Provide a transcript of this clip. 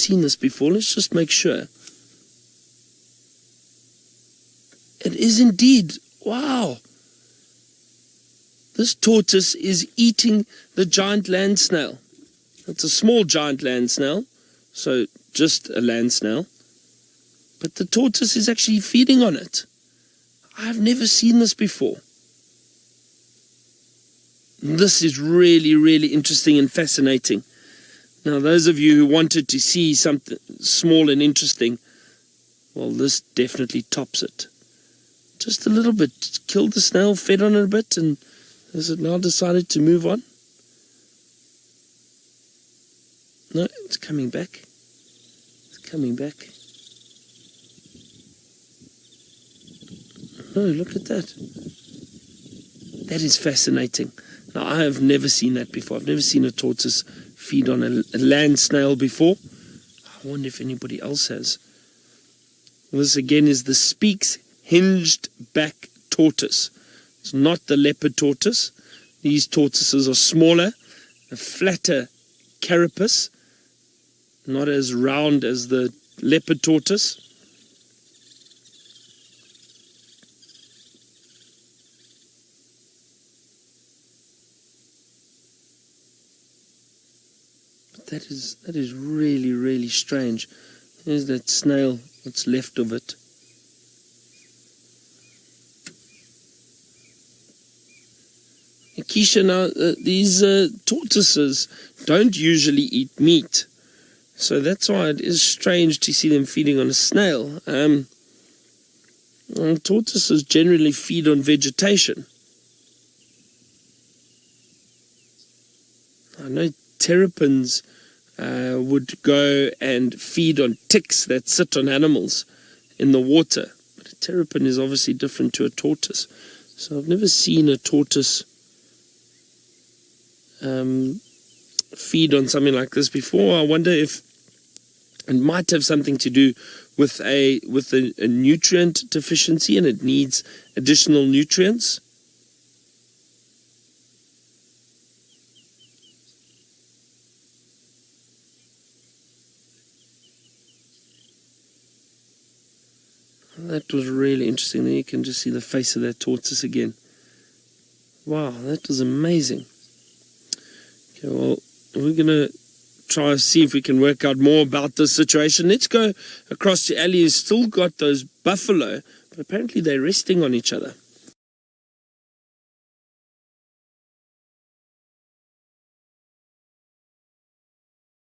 seen this before. Let's just make sure. It is indeed. Wow. This tortoise is eating the giant land snail. It's a small giant land snail, so just a land snail. But the tortoise is actually feeding on it. I've never seen this before. This is really, really interesting and fascinating. Now, those of you who wanted to see something small and interesting, well, this definitely tops it. Just a little bit. Killed the snail, fed on it a bit, and has it now decided to move on? No, it's coming back. It's coming back. Oh, look at that. That is fascinating. Now, I have never seen that before. I've never seen a tortoise feed on a land snail before. I wonder if anybody else has. This again is the Speke's hinged-back tortoise. It's not the leopard tortoise. These tortoises are smaller, a flatter carapace, not as round as the leopard tortoise. That is really, really strange. There's that snail, what's left of it. Keisha, now these tortoises don't usually eat meat, so that's why it is strange to see them feeding on a snail. Tortoises generally feed on vegetation. I know terrapins would go and feed on ticks that sit on animals in the water. But a terrapin is obviously different to a tortoise. So I've never seen a tortoise feed on something like this before. I wonder if it might have something to do with a nutrient deficiency and it needs additional nutrients. That was really interesting. There you can just see the face of that tortoise again. Wow, that was amazing. Okay, well, we're going to try and see if we can work out more about this situation. Let's go across to Ali, who's still got those buffalo, but apparently they're resting on each other.